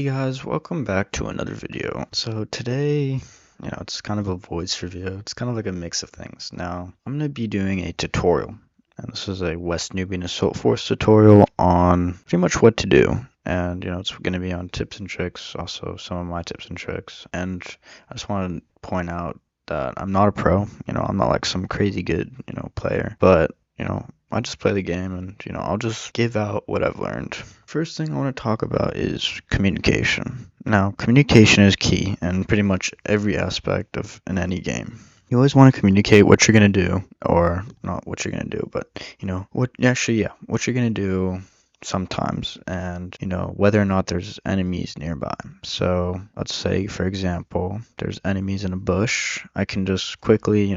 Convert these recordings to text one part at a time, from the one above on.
Hey guys, welcome back to another video. So today, it's kind of a voice review. It's kind of like a mix of things. Now, I'm going to be doing a tutorial, and this is a West Nubian Assault Force tutorial on pretty much what to do. And, it's going to be on tips and tricks, also some of my tips and tricks. And I just want to point out that I'm not a pro, I'm not like some crazy good, player, but, I just play the game and, I'll just give out what I've learned. First thing I want to talk about is communication. Now, communication is key in pretty much every aspect of in any game. You always want to communicate what you're going to do, or not what you're going to do, but, what you're going to do sometimes, and whether or not there's enemies nearby. So let's say, for example, there's enemies in a bush. I can just quickly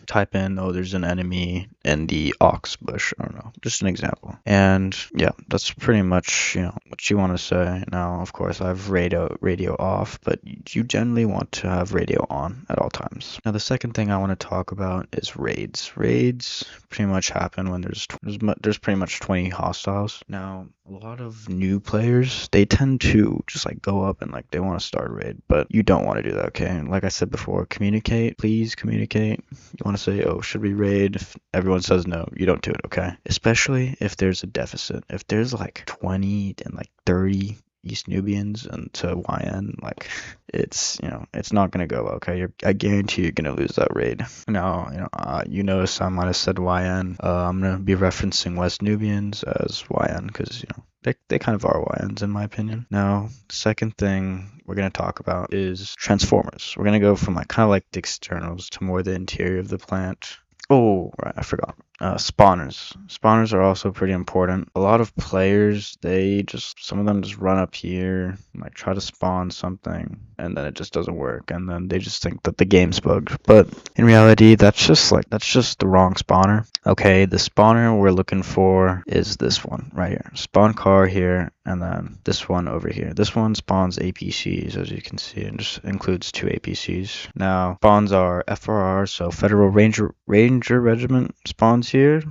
type in, oh, there's an enemy in the ox bush. I don't know, just an example. And yeah, that's pretty much what you want to say. Now, of course, I have radio off, but you generally want to have radio on at all times. Now, the second thing I want to talk about is raids. Raids pretty much happen when there's pretty much 20 hostiles. Now, a lot of new players, they tend to just like go up and like they want to start a raid, but you don't want to do that, okay? Like I said before, communicate, please communicate. You want to say, oh, should we raid? If everyone says no, you don't do it, okay? Especially if there's a deficit. If there's like 20 and like 30 East Nubians and to YN, like it's it's not gonna go well, okay? I guarantee you're gonna lose that raid. Now, you notice I might have said YN. I'm gonna be referencing West Nubians as YN because they kind of are YNs in my opinion. Now, second thing we're gonna talk about is transformers. We're gonna go from like kind of like the externals to more the interior of the plant. Oh, right, I forgot. Spawners. Spawners are also pretty important. A lot of players, some of them just run up here, like try to spawn something, and then it just doesn't work, and then they just think that the game's bugged. But in reality, that's just the wrong spawner. Okay, the spawner we're looking for is this one right here. Spawn car here, and then this one over here. This one spawns APCs, as you can see, and just includes 2 APCs. Now, spawns are FRR, so Federal Ranger Regiment spawns here,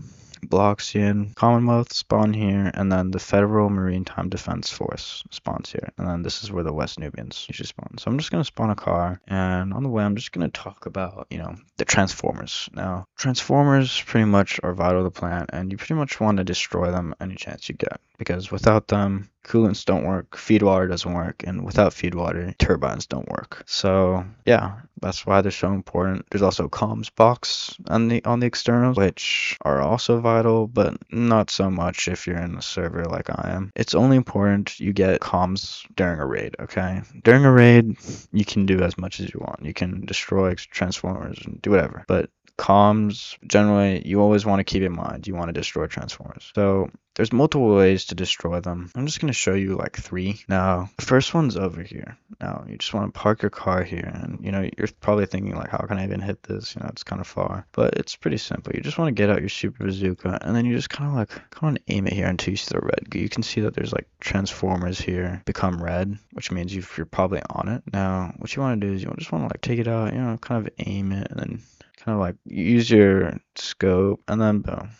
Bloxian Commonwealth spawn here, and then the Federal Maritime Defense Force spawns here. And then this is where the West Nubians usually spawn. So I'm just going to spawn a car, and on the way I'm just going to talk about, the Transformers. Now, Transformers pretty much are vital to the plant, and you pretty much want to destroy them any chance you get, because without them, coolants don't work, feed water doesn't work, and without feed water, turbines don't work. So yeah, that's why they're so important. There's also comms box on the externals, which are also vital, but not so much if you're in a server like I am. It's only important you get comms during a raid, okay? During a raid, you can do as much as you want. You can destroy transformers and do whatever, but comms, generally, you always want to keep in mind you want to destroy transformers. So there's multiple ways to destroy them. I'm just going to show you like 3. Now, the first one's over here. Now, you just want to park your car here, and you're probably thinking like, how can I even hit this? It's kind of far, but it's pretty simple. You just want to get out your super bazooka, and then you just kind of aim it here until you see the red. You can see that there's like transformers here become red, which means you're probably on it. Now, what you want to do is you just want to like take it out, kind of aim it, and then kind of like use your scope, and then boom,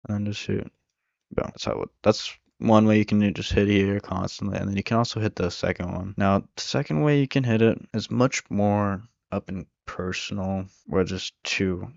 and then just shoot. Boom. That's one way you can just hit here constantly, and then you can also hit the second one. Now, the second way you can hit it is much more up and personal, or just two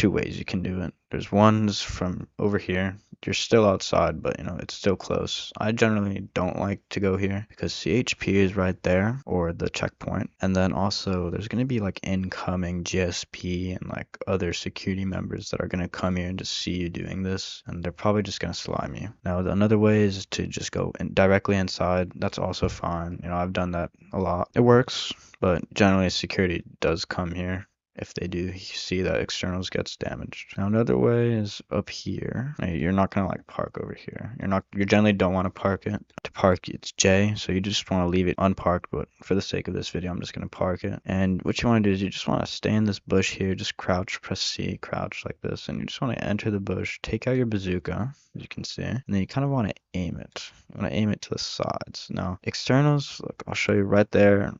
ways you can do it. There's ones from over here. You're still outside, but it's still close. I generally don't like to go here because CHP is right there, or the checkpoint. And then also there's going to be like incoming GSP and like other security members that are going to come here and just see you doing this, and they're probably just going to slime you. Now, another way is to just go directly inside. That's also fine. I've done that a lot. It works, but generally security does come here if they do see that externals gets damaged. Now, another way is up here. Now, you're not gonna like park over here. You generally don't want to park it. To park, it's J, so you just want to leave it unparked, but for the sake of this video, I'm just gonna park it. And what you want to do is you just want to stay in this bush here, just crouch, press C, crouch like this, and you just want to enter the bush, take out your bazooka, as you can see, and then you kind of want to aim it. You want to aim it to the sides. Now, externals, look, I'll show you right there.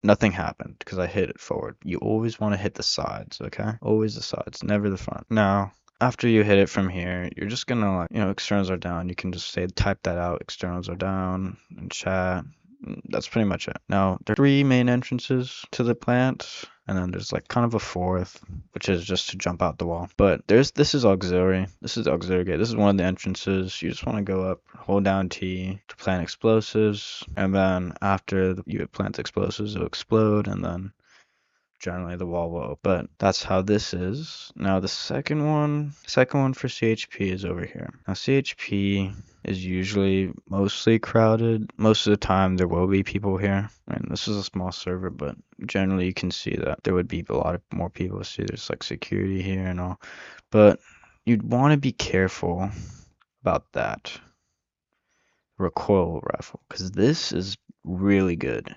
Nothing happened because I hit it forward. You always want to hit the sides, okay? Always the sides, never the front. Now, after you hit it from here, you're just gonna like, externals are down. You can just say type that out, externals are down in chat. That's pretty much it. Now, there are three main entrances to the plant, and then there's like kind of a fourth, which is just to jump out the wall. But this is auxiliary. This is the auxiliary gate. This is one of the entrances. You just want to go up, hold down T to plant explosives, and then after you plant explosives, it'll explode, and then generally the wall will open. But that's how this is. Now the second one for CHP is over here. Now CHP is usually mostly crowded. Most of the time there will be people here. I mean, this is a small server, but generally you can see that there would be a lot of more people. See, there's like security here and all. But you'd want to be careful about that recoil rifle, because this is really good.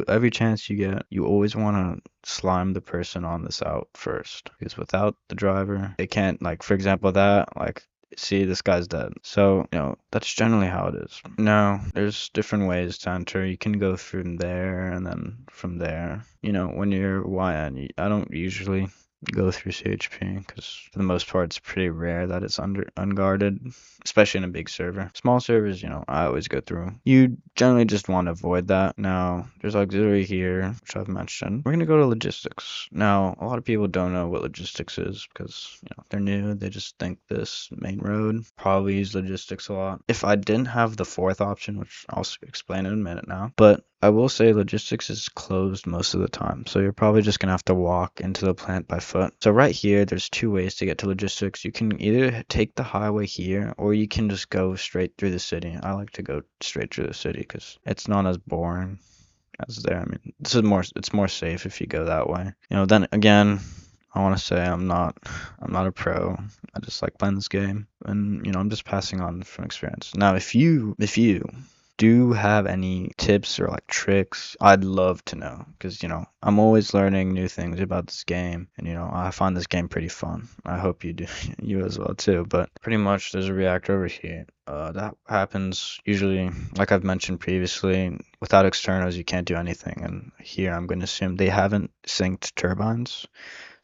Every chance you get, you always want to slime the person on this out first, because without the driver, they can't, like, for example, that, like, see, this guy's dead. So, that's generally how it is. Now, there's different ways to enter. You can go from there and then from there. When you're YN, I don't usually go through CHP because for the most part it's pretty rare that it's unguarded, especially in a big server. Small servers, I always go through. You generally just want to avoid that. Now, there's auxiliary here, which I've mentioned. We're gonna go to logistics. Now, a lot of people don't know what logistics is because they're new. They just think this main road. Probably use logistics a lot. If I didn't have the fourth option, which I'll explain in a minute now, but I will say logistics is closed most of the time, so you're probably just gonna have to walk into the plant by foot. So right here, there's two ways to get to logistics. You can either take the highway here, or you can just go straight through the city. I like to go straight through the city because it's not as boring as there. I mean, it's more safe if you go that way. Then again, I want to say I'm not a pro. I just like playing this game, and I'm just passing on from experience. Now, if you do have any tips or like tricks, I'd love to know, because I'm always learning new things about this game, and I find this game pretty fun. I hope you do, you as well too. But pretty much there's a reactor over here. That happens usually, like I've mentioned previously, without externals you can't do anything, and here I'm going to assume they haven't synced turbines,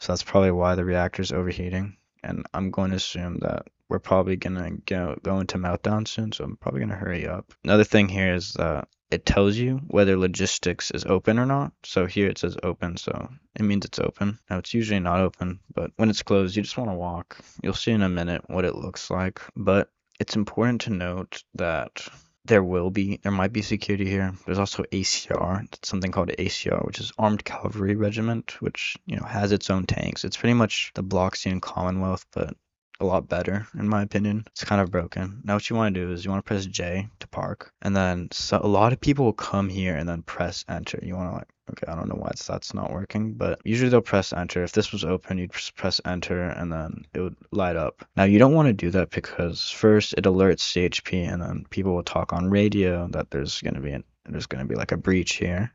so that's probably why the reactor's overheating, and I'm going to assume that we're probably gonna go into meltdown soon, so I'm probably gonna hurry up. Another thing here is that it tells you whether logistics is open or not. So here it says open, so it means it's open. Now it's usually not open, but when it's closed, you just want to walk. You'll see in a minute what it looks like, but it's important to note that there might be security here. There's also ACR. It's something called ACR, which is Armed Cavalry Regiment, which has its own tanks. It's pretty much the Bloxian Commonwealth, but a lot better in my opinion. It's kind of broken. Now what you want to do is you want to press J to park, and then a lot of people will come here and then press enter. You want to okay, I don't know why that's not working, but usually they'll press enter. If this was open, you'd just press enter and then it would light up. Now you don't want to do that because first it alerts CHP, and then people will talk on radio that there's going to be like a breach here.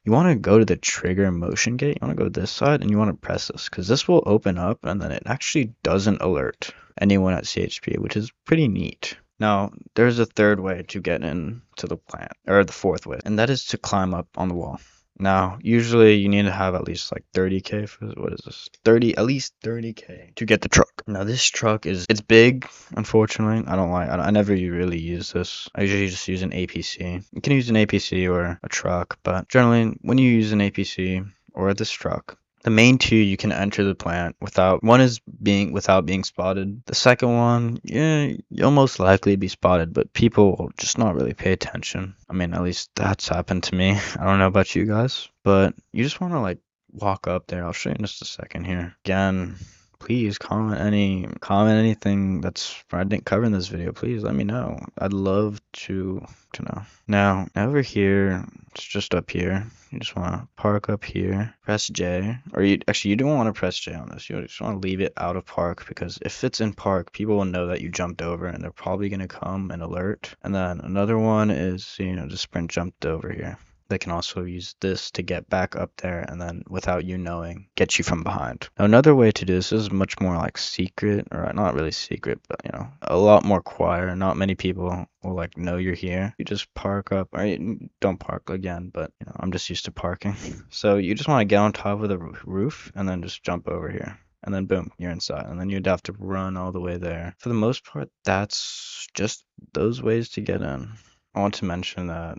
You want to go to the trigger motion gate. You want to go to this side and you want to press this, because this will open up and then it actually doesn't alert anyone at CHP, which is pretty neat. Now, there's a third way to get into the plant, or the fourth way, and that is to climb up on the wall. Now, usually you need to have at least like 30k for, what is this? At least 30k to get the truck. Now this truck it's big, unfortunately. I never really use this. I usually just use an APC. You can use an APC or a truck, but generally when you use an APC or this truck, the main two you can enter the plant without being spotted. The second one, yeah, you'll most likely be spotted, but people will just not really pay attention. I mean, at least that's happened to me. I don't know about you guys, but you just want to like walk up there. I'll show you in just a second here. Again, please comment anything that's I didn't cover in this video. Please let me know. I'd love to know. Now over here, it's just up here. You just want to park up here, press J, or you don't want to press J on this. You just want to leave it out of park, because if it's in park, people will know that you jumped over and they're probably going to come and alert. And then another one is, just sprint jumped over here. They can also use this to get back up there and then, without you knowing, get you from behind. Now, another way to do this is much more like secret, or not really secret, but a lot more quiet. Not many people will like know you're here. You just park up, or you don't park again, but I'm just used to parking. So you just want to get on top of the roof and then just jump over here. and then boom, you're inside. And then you'd have to run all the way there. For the most part, that's just those ways to get in. I want to mention that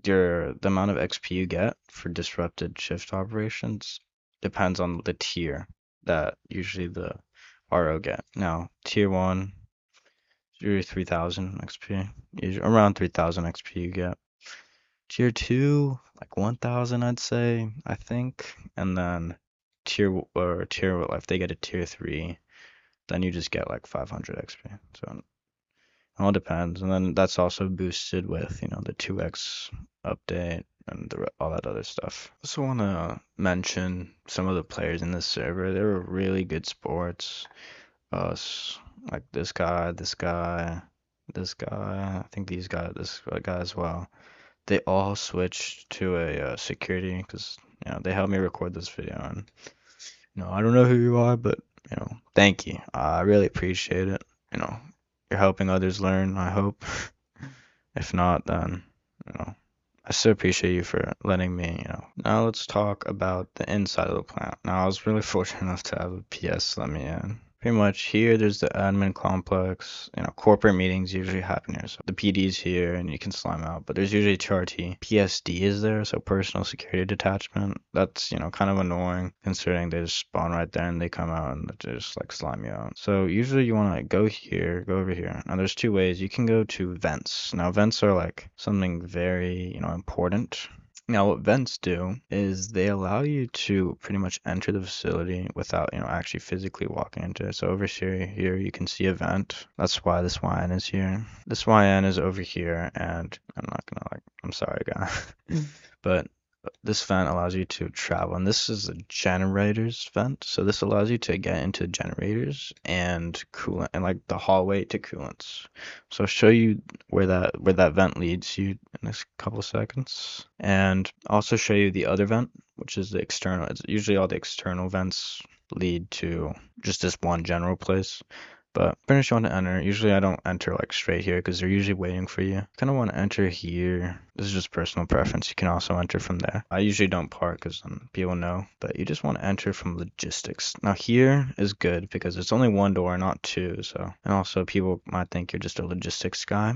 the amount of XP you get for disrupted shift operations depends on the tier that usually the RO get. Now, tier 1, usually 3000 XP. Usually around 3000 XP you get. Tier 2, like 1000 I'd say, I think. And then tier if they get a tier 3, then you just get like 500 XP. So it all depends. And then that's also boosted with, the 2x update and all that other stuff. I also want to mention some of the players in this server. They were really good sports. Us, like this guy, this guy, this guy. I think this guy as well. They all switched to a security because they helped me record this video. And I don't know who you are, but thank you. I really appreciate it. You're helping others learn, I hope. If not, then I still appreciate you for letting me. Now let's talk about the inside of the plant. Now I was really fortunate enough to have a PS let me in. Pretty much here, there's the admin complex. Corporate meetings usually happen here. So the PD's here and you can slime out, but there's usually TRT. PSD is there, so personal security detachment. That's, kind of annoying considering they just spawn right there and they come out and they just like slime you out. So usually you want to go here, go over here. Now there's two ways. You can go to vents. Now vents are like something very, important. Now, what vents do is they allow you to pretty much enter the facility without, actually physically walking into it. So over here you can see a vent. That's why this YN is here. This YN is over here, and I'm sorry, guys. But this vent allows you to travel, and this is a generators vent. So this allows you to get into generators and coolant, and like the hallway to coolants. So I'll show you where that vent leads you in a couple seconds, and also show you the other vent, which is the external. It's usually all the external vents lead to just this one general place. But pretty much you want to enter. Usually I don't enter like straight here because they're usually waiting for you. Kind of want to enter here. This is just personal preference. You can also enter from there. I usually don't park because then people know. But you just want to enter from logistics. Now here is good because it's only one door, not two. And also people might think you're just a logistics guy.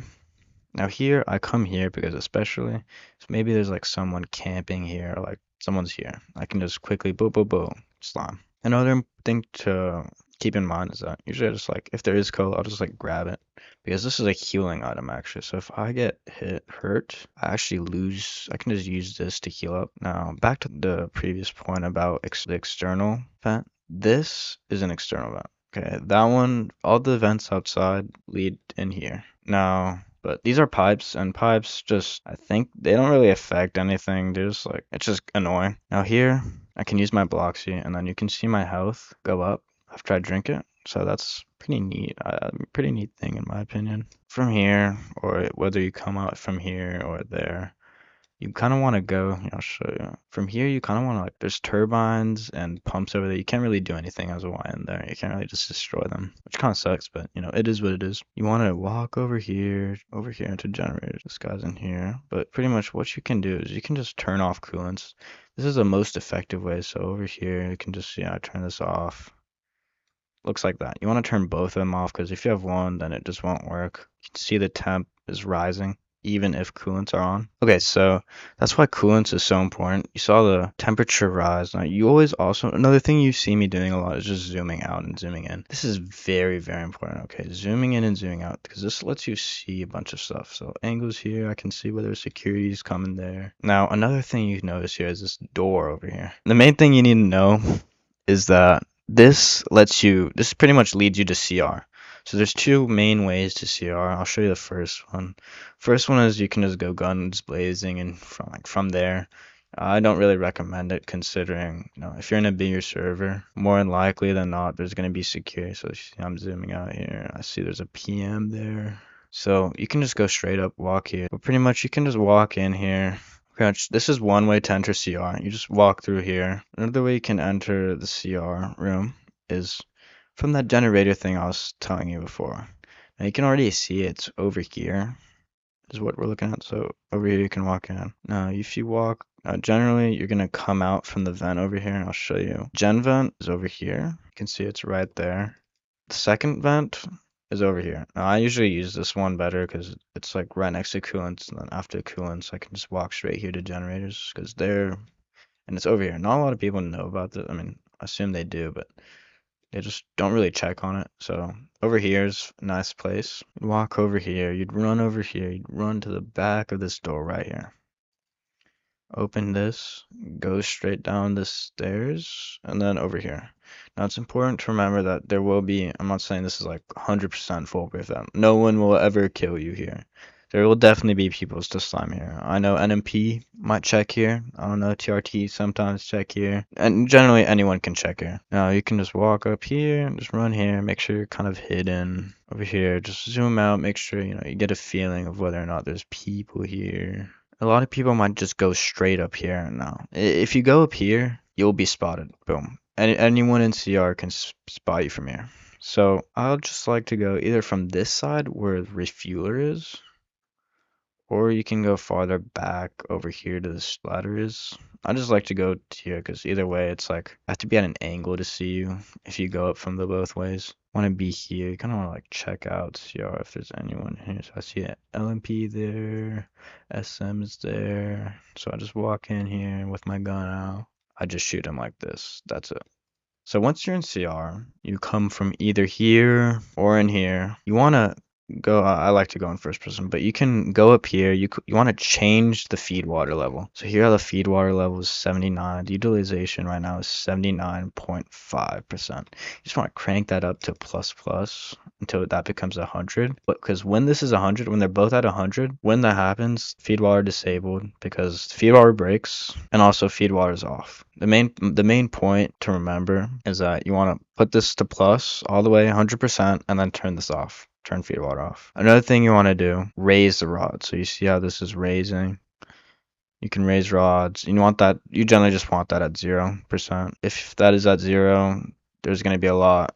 Now here, I come here because so maybe there's like someone camping here, or like someone's here. I can just quickly boom, boom, boom, slam. Another thing to keep in mind is that usually I just if there is coal, I'll just grab it because this is a healing item actually. So if I get hurt, I actually lose. I can just use this to heal up. Now back to the previous point about the external vent. This is an external vent. Okay, that one, all the vents outside lead in here. Now, but these are pipes, and pipes I think they don't really affect anything. They're just it's just annoying. Now here, I can use my Bloxy, and then you can see my health go up after I drink it. So that's pretty neat. Pretty neat thing in my opinion. From here, or whether you come out from here or there, you kind of want to go, I'll show you. From here, you kind of want to, there's turbines and pumps over there. You can't really do anything as a Y in there. You can't really just destroy them, which kind of sucks, but, it is what it is. You want to walk over here into generators. This guy's in here. But pretty much what you can do is you can just turn off coolants. This is the most effective way. So over here, you can just, turn this off. Looks like that. You want to turn both of them off because if you have one, then it just won't work. You can see the temp is rising even if coolants are on. Okay, so that's why coolants is so important. You saw the temperature rise. Now you always also, another thing you see me doing a lot is just zooming out and zooming in. This is very, very important. Okay, zooming in and zooming out because this lets you see a bunch of stuff. So angles here, I can see whether security is coming there. Now another thing you notice here is this door over here. The main thing you need to know is that this pretty much leads you to CR. So there's two main ways to CR. I'll show you the first one. First one is you can just go guns blazing and from there. I don't really recommend it considering, if you're in a bigger server, more than likely than not, there's going to be security. So I'm zooming out here. I see there's a PM there. So you can just go straight up, walk here. But pretty much you can just walk in here. This is one way to enter CR. You just walk through here. Another way you can enter the CR room is from that generator thing I was telling you before. Now you can already see it's over here is what we're looking at. So over here you can walk in. Now if you walk, generally you're going to come out from the vent over here and I'll show you. Gen vent is over here. You can see it's right there. The second vent is over here. Now, I usually use this one better because it's like right next to coolants, and then after coolants, I can just walk straight here to generators because they're, and it's over here. Not a lot of people know about this. I mean, I assume they do, but they just don't really check on it. So over here is a nice place. You'd walk over here, you'd run over here, you'd run to the back of this door right here. Open this, go straight down the stairs, and then over here. Now it's important to remember that there will be, I'm not saying this is like 100% foolproof, that no one will ever kill you here. There will definitely be people still slime here. I know NMP might check here. I don't know, TRT sometimes check here. And generally anyone can check here. Now you can just walk up here, just run here, make sure you're kind of hidden. Over here, just zoom out, make sure, you get a feeling of whether or not there's people here. A lot of people might just go straight up here now. If you go up here, you'll be spotted. Boom. Anyone in CR can spot you from here. So I'll just like to go either from this side where the refueler is, or you can go farther back over here to the ladder is. I just like to go to here because either way, it's like I have to be at an angle to see you if you go up from the both ways. Want to be here. You kind of want to like check out, see if there's anyone here. So I see an LMP there, SM is there. So I just walk in here with my gun out. I just shoot him like this. That's it. So once you're in CR, you come from either here or in here. You want to go, I like to go in first person, but you can go up here. You want to change the feed water level. So here the feed water level is 79. The utilization right now is 79.5%. You just want to crank that up to plus plus until that becomes 100. But because when this is 100, when they're both at 100, when that happens, feed water disabled because feed water breaks and also feed water is off. The main point to remember is that you want to put this to plus all the way 100% and then turn this off. Turn feed water off. Another thing you want to do, raise the rod. So you see how this is raising. You can raise rods. You generally just want that at 0%. If that is at 0, there's going to be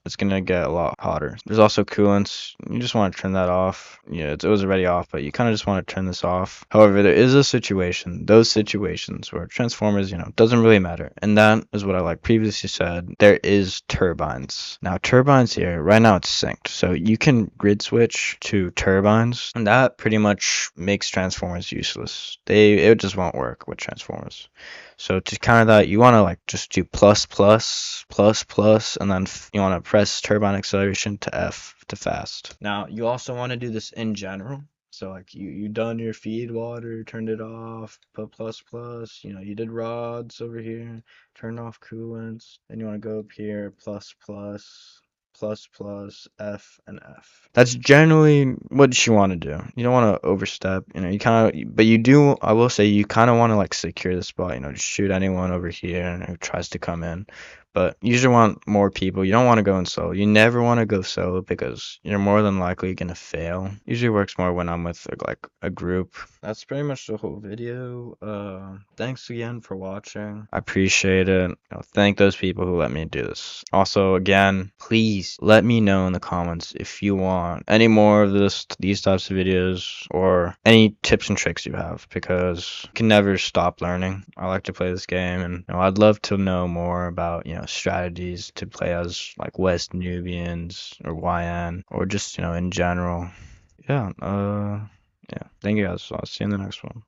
it's going to get a lot hotter. There's also coolants. You just want to turn that off. Yeah, it was already off, but you kind of just want to turn this off. However, there is those situations where transformers, doesn't really matter. And that is what I like previously said. There is turbines. Now, turbines here, right now it's synced. So you can grid switch to turbines, and that pretty much makes transformers useless. It just won't work with transformers. So to counter that, you want to like just do plus plus plus plus, and then you want to press turbine acceleration to F to fast. Now you also want to do this in general. So like you done your feed water, turned it off, put plus plus, you did rods over here, turned off coolants, then you want to go up here, plus plus, plus plus, F and F. That's generally what you want to do. You don't want to overstep, but I will say you kind of want to like secure the spot, just shoot anyone over here who tries to come in. But you usually want more people. You don't want to go in solo. You never want to go solo because you're more than likely going to fail. Usually works more when I'm with like a group. That's pretty much the whole video. Thanks again for watching. I appreciate it. Thank those people who let me do this. Also, again, please let me know in the comments if you want any more of these types of videos or any tips and tricks you have, because you can never stop learning. I like to play this game, and I'd love to know more about strategies to play as like West Nubians or YN or just in general. Yeah, thank you guys. I'll see you in the next one.